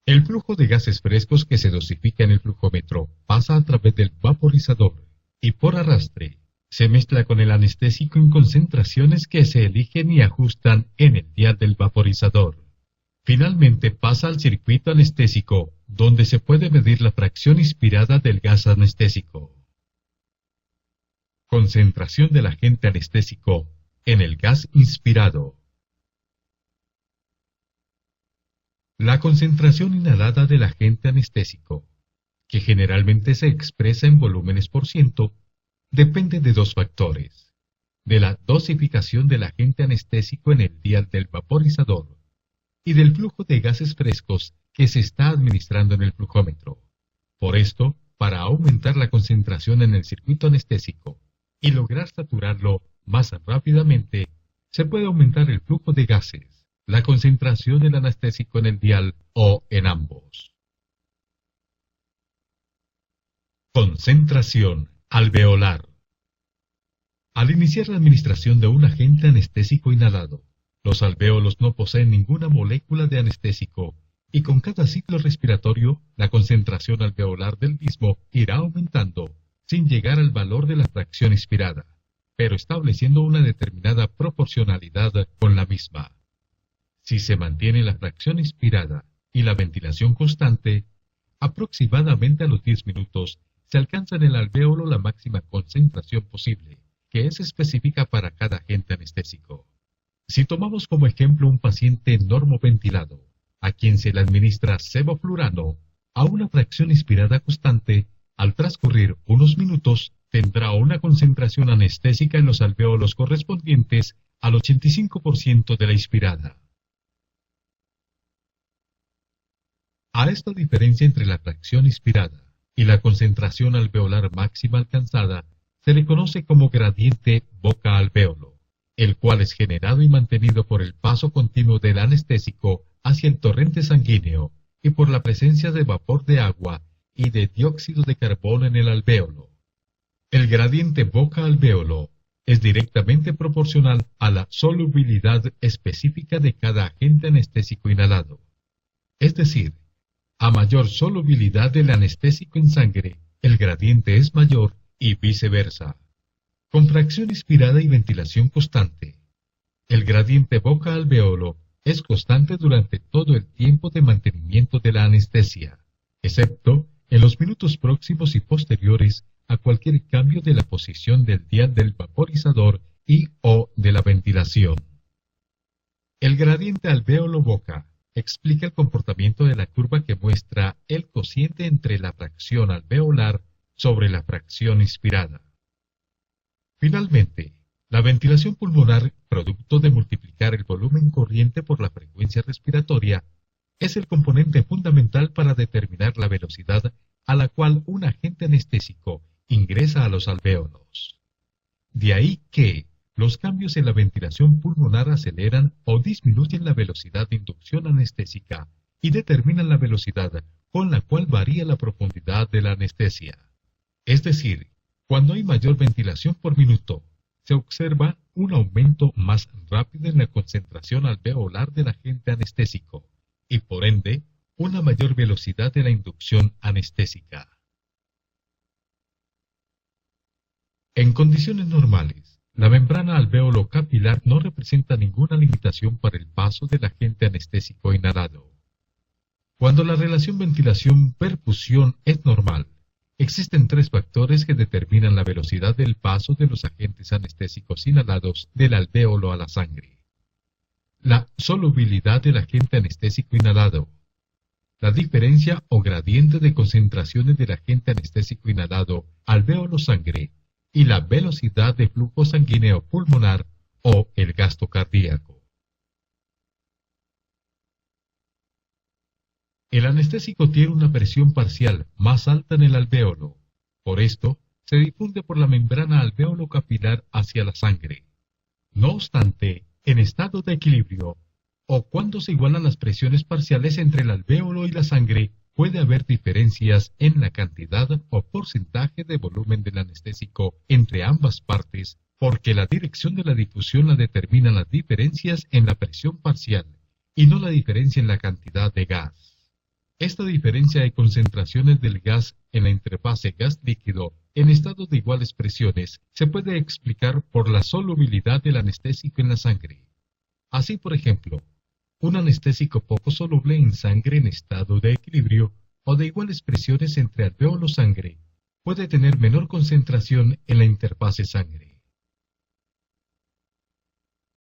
El flujo de gases frescos que se dosifica en el flujómetro pasa a través del vaporizador y por arrastre se mezcla con el anestésico en concentraciones que se eligen y ajustan en el dial del vaporizador. Finalmente pasa al circuito anestésico, donde se puede medir la fracción inspirada del gas anestésico. Concentración del agente anestésico en el gas inspirado. La concentración inhalada del agente anestésico, que generalmente se expresa en volúmenes por ciento, depende de dos factores: de la dosificación del agente anestésico en el dial del vaporizador y del flujo de gases frescos que se está administrando en el flujómetro. Por esto, para aumentar la concentración en el circuito anestésico y lograr saturarlo más rápidamente, se puede aumentar el flujo de gases, la concentración del anestésico en el dial o en ambos. Concentración alveolar. Al iniciar la administración de un agente anestésico inhalado, los alvéolos no poseen ninguna molécula de anestésico y con cada ciclo respiratorio la concentración alveolar del mismo irá aumentando sin llegar al valor de la fracción inspirada, pero estableciendo una determinada proporcionalidad con la misma. Si se mantiene la fracción inspirada y la ventilación constante, aproximadamente a los 10 minutos se alcanza en el alvéolo la máxima concentración posible, que es específica para cada agente anestésico. Si tomamos como ejemplo un paciente normoventilado, a quien se le administra sevoflurano, a una fracción inspirada constante, al transcurrir unos minutos tendrá una concentración anestésica en los alvéolos correspondientes al 85% de la inspirada. A esta diferencia entre la fracción inspirada y la concentración alveolar máxima alcanzada se le conoce como gradiente boca-alvéolo, el cual es generado y mantenido por el paso continuo del anestésico hacia el torrente sanguíneo y por la presencia de vapor de agua y de dióxido de carbono en el alvéolo. El gradiente boca-alvéolo es directamente proporcional a la solubilidad específica de cada agente anestésico inhalado. Es decir, a mayor solubilidad del anestésico en sangre, el gradiente es mayor y viceversa. Con fracción inspirada y ventilación constante, el gradiente boca-alvéolo es constante durante todo el tiempo de mantenimiento de la anestesia, excepto en los minutos próximos y posteriores a cualquier cambio de la posición del dial del vaporizador y o de la ventilación. El gradiente alvéolo-boca explica el comportamiento de la curva que muestra el cociente entre la fracción alveolar sobre la fracción inspirada. Finalmente, la ventilación pulmonar, producto de multiplicar el volumen corriente por la frecuencia respiratoria, es el componente fundamental para determinar la velocidad a la cual un agente anestésico ingresa a los alvéolos. De ahí que los cambios en la ventilación pulmonar aceleran o disminuyen la velocidad de inducción anestésica y determinan la velocidad con la cual varía la profundidad de la anestesia. Es decir, cuando hay mayor ventilación por minuto, se observa un aumento más rápido en la concentración alveolar del agente anestésico y, por ende, una mayor velocidad de la inducción anestésica. En condiciones normales, la membrana alvéolo capilar no representa ninguna limitación para el paso del agente anestésico inhalado. Cuando la relación ventilación-perfusión es normal, existen tres factores que determinan la velocidad del paso de los agentes anestésicos inhalados del alvéolo a la sangre: la solubilidad del agente anestésico inhalado, la diferencia o gradiente de concentraciones del agente anestésico inhalado alvéolo-sangre y la velocidad de flujo sanguíneo pulmonar o el gasto cardíaco. El anestésico tiene una presión parcial más alta en el alvéolo, por esto se difunde por la membrana alvéolo capilar hacia la sangre. No obstante, en estado de equilibrio, o cuando se igualan las presiones parciales entre el alvéolo y la sangre, puede haber diferencias en la cantidad o porcentaje de volumen del anestésico entre ambas partes, porque la dirección de la difusión la determinan las diferencias en la presión parcial y no la diferencia en la cantidad de gas. Esta diferencia de concentraciones del gas en la interfase gas-líquido en estados de iguales presiones se puede explicar por la solubilidad del anestésico en la sangre. Así, por ejemplo, un anestésico poco soluble en sangre en estado de equilibrio o de iguales presiones entre alvéolo-sangre puede tener menor concentración en la interfase sangre.